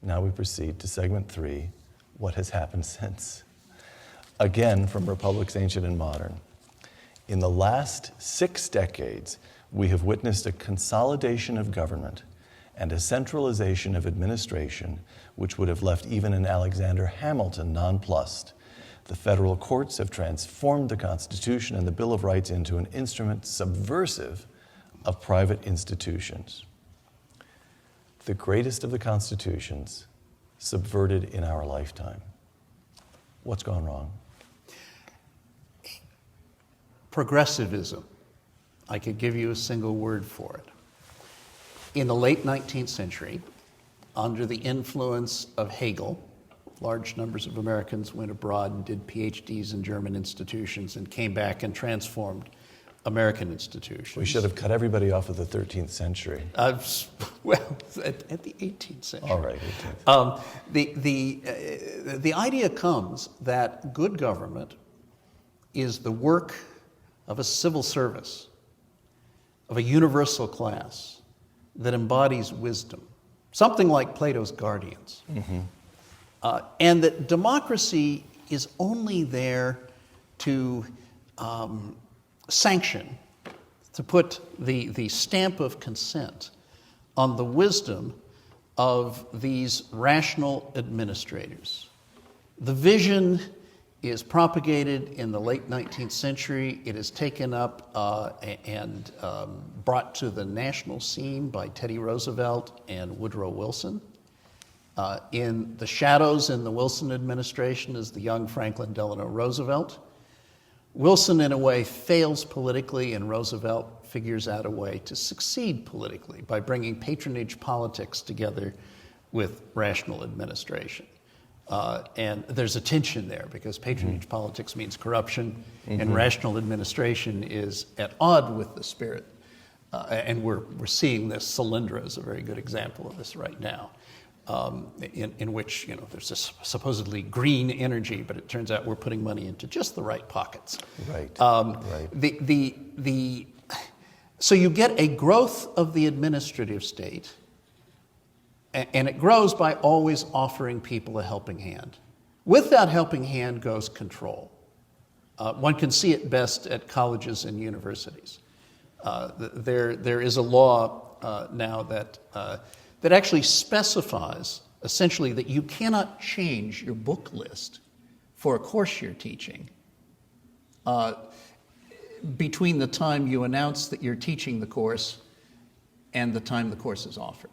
Now we proceed to segment 3, what has happened since. Again, from Republics Ancient and Modern. In the last 6 decades, we have witnessed a consolidation of government and a centralization of administration which would have left even an Alexander Hamilton nonplussed. The federal courts have transformed the Constitution and the Bill of Rights into an instrument subversive of private institutions. The greatest of the constitutions subverted in our lifetime. What's gone wrong? Progressivism. I could give you a single word for it. In the late 19th century, under the influence of Hegel, large numbers of Americans went abroad and did PhDs in German institutions and came back and transformed American institutions. We should have cut everybody off of the 13th century. Well, at the 18th century. All right, 18th. The idea comes that good government is the work of a civil service, of a universal class that embodies wisdom, something like Plato's guardians. Mm-hmm. And that democracy is only there to sanction, to put the stamp of consent on the wisdom of these rational administrators. The vision is propagated in the late 19th century. It is taken up and brought to the national scene by Teddy Roosevelt and Woodrow Wilson. In the shadows in the Wilson administration is the young Franklin Delano Roosevelt. Wilson, in a way, fails politically, and Roosevelt figures out a way to succeed politically by bringing patronage politics together with rational administration. And there's a tension there because patronage politics means corruption, and rational administration is at odds with the spirit. And we're seeing this. Solyndra is a very good example of this right now, in which there's this supposedly green energy, but it turns out we're putting money into just the right pockets. Right. Right. So you get a growth of the administrative state. And it grows by always offering people a helping hand. With that helping hand goes control. One can see it best at colleges and universities. There is a law now that actually specifies essentially that you cannot change your book list for a course you're teaching between the time you announce that you're teaching the course and the time the course is offered.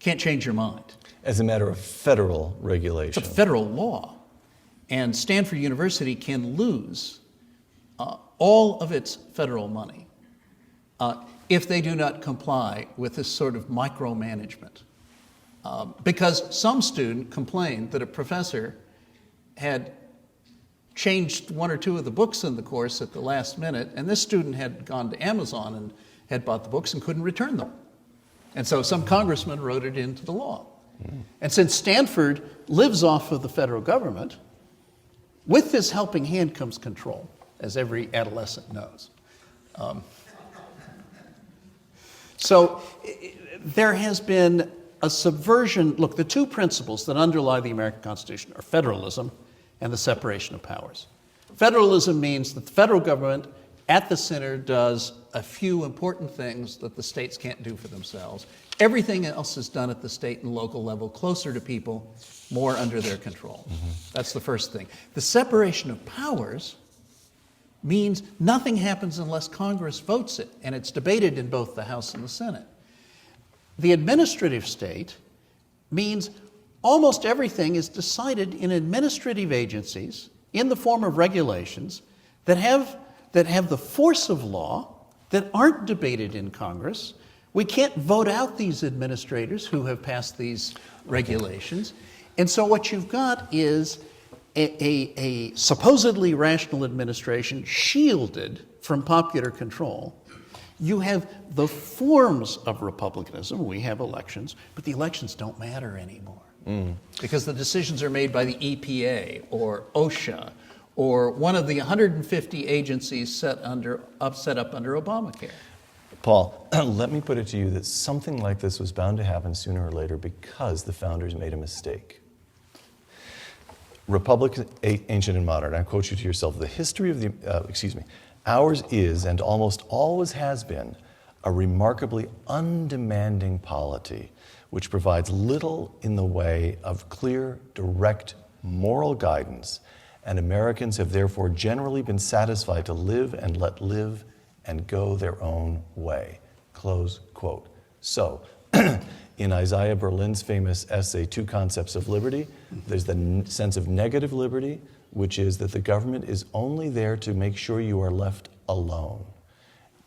Can't change your mind. As a matter of federal regulation. It's a federal law. And Stanford University can lose all of its federal money if they do not comply with this sort of micromanagement. Because some student complained that a professor had changed 1 or 2 of the books in the course at the last minute, and this student had gone to Amazon and had bought the books and couldn't return them. And so some congressman wrote it into the law. And since Stanford lives off of the federal government, with this helping hand comes control, as every adolescent knows. So there has been a subversion. Look, the 2 principles that underlie the American Constitution are federalism and the separation of powers. Federalism means that the federal government at the center does a few important things that the states can't do for themselves. Everything else is done at the state and local level, closer to people, more under their control. That's the first thing. The separation of powers means nothing happens unless Congress votes it, and it's debated in both the House and the Senate. The administrative state means almost everything is decided in administrative agencies in the form of regulations that have the force of law, that aren't debated in Congress. We can't vote out these administrators who have passed these regulations. And so what you've got is a supposedly rational administration shielded from popular control. You have the forms of republicanism. We have elections, but the elections don't matter anymore. Because the decisions are made by the EPA or OSHA or one of the 150 agencies set up under Obamacare. Paul, let me put it to you that something like this was bound to happen sooner or later because the founders made a mistake. Republic, ancient and modern, I quote you to yourself, the history of ours is and almost always has been a remarkably undemanding polity, which provides little in the way of clear, direct moral guidance, and Americans have therefore generally been satisfied to live and let live and go their own way. Close quote. So, in Isaiah Berlin's famous essay, Two Concepts of Liberty, there's the sense of negative liberty, which is that the government is only there to make sure you are left alone.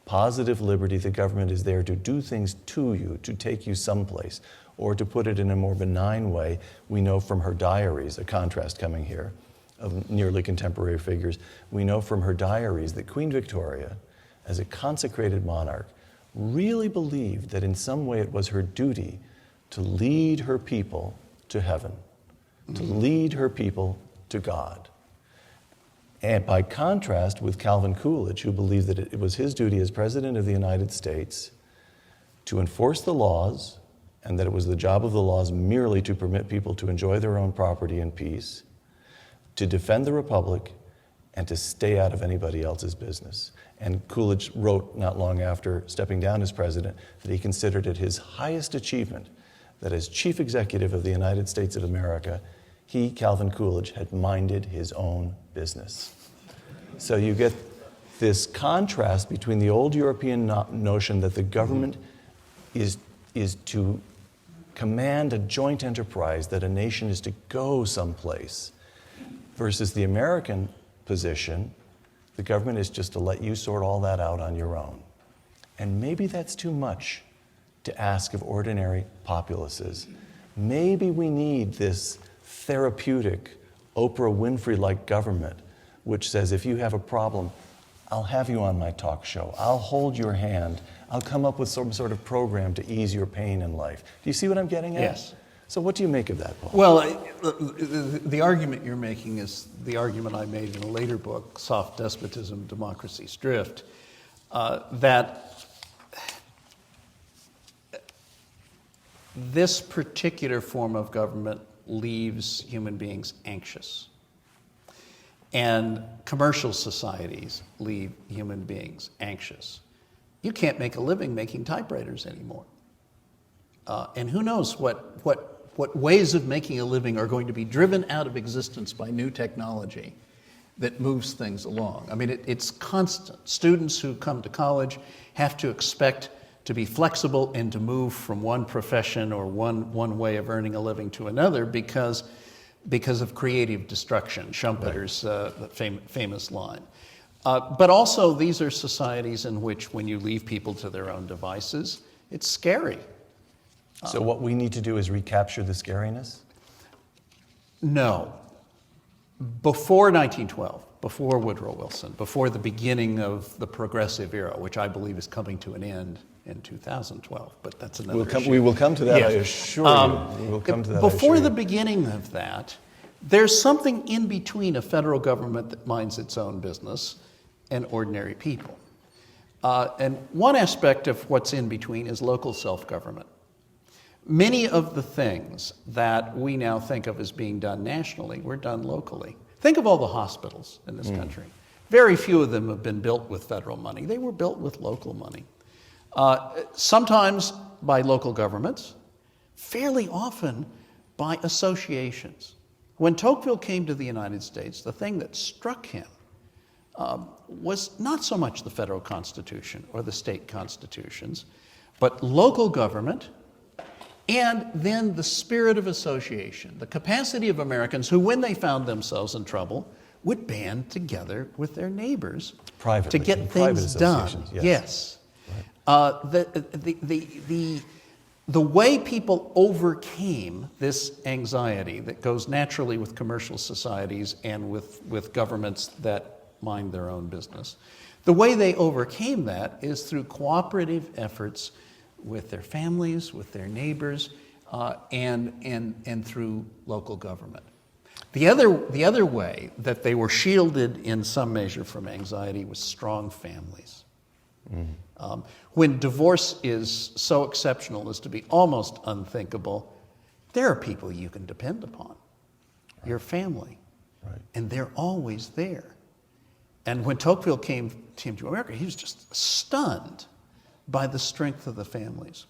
Positive liberty, the government is there to do things to you, to take you someplace. Or to put it in a more benign way, we know from her diaries, a contrast coming here of nearly contemporary figures, we know from her diaries that Queen Victoria, as a consecrated monarch, really believed that in some way it was her duty to lead her people to heaven, to lead her people to God. And by contrast with Calvin Coolidge, who believed that it was his duty as President of the United States to enforce the laws, and that it was the job of the laws merely to permit people to enjoy their own property in peace, to defend the Republic, and to stay out of anybody else's business. And Coolidge wrote not long after stepping down as president that he considered it his highest achievement that as chief executive of the United States of America, he, Calvin Coolidge, had minded his own business. So you get this contrast between the old European notion that the government is to command a joint enterprise, that a nation is to go someplace, versus the American position, the government is just to let you sort all that out on your own. And maybe that's too much to ask of ordinary populaces. Maybe we need this therapeutic, Oprah Winfrey-like government, which says, if you have a problem, I'll have you on my talk show. I'll hold your hand. I'll come up with some sort of program to ease your pain in life. Do you see what I'm getting at? Yes. So what do you make of that, Paul? Well, the argument you're making is the argument I made in a later book, Soft Despotism, Democracy's Drift, that this particular form of government leaves human beings anxious. And commercial societies leave human beings anxious. You can't make a living making typewriters anymore. And who knows what ways of making a living are going to be driven out of existence by new technology that moves things along. I mean, it's constant. Students who come to college have to expect to be flexible and to move from one profession or one way of earning a living to another because of creative destruction, Schumpeter's famous line. But also, these are societies in which when you leave people to their own devices, it's scary. So what we need to do is recapture the scariness? No. Before 1912, before Woodrow Wilson, before the beginning of the progressive era, which I believe is coming to an end in 2012, but that's another issue. We will come to that, Yes. I assure you. We will come to that, Before the beginning of that, there's something in between a federal government that minds its own business and ordinary people. And one aspect of what's in between is local self-government. Many of the things that we now think of as being done nationally were done locally. Think of all the hospitals in this country. Very few of them have been built with federal money. They were built with local money. Sometimes by local governments, fairly often by associations. When Tocqueville came to the United States, the thing that struck him was not so much the federal constitution or the state constitutions, but local government, and then the spirit of association, the capacity of Americans who, when they found themselves in trouble, would band together with their neighbors Privately, to get in things private done. associations, Yes. Right. The way people overcame this anxiety that goes naturally with commercial societies and with governments that mind their own business, the way they overcame that is through cooperative efforts with their families, with their neighbors, and through local government. The other way that they were shielded in some measure from anxiety was strong families. When divorce is so exceptional as to be almost unthinkable, there are people you can depend upon, your family, Right. and they're always there. And when Tocqueville came to America, he was just stunned by the strength of the families.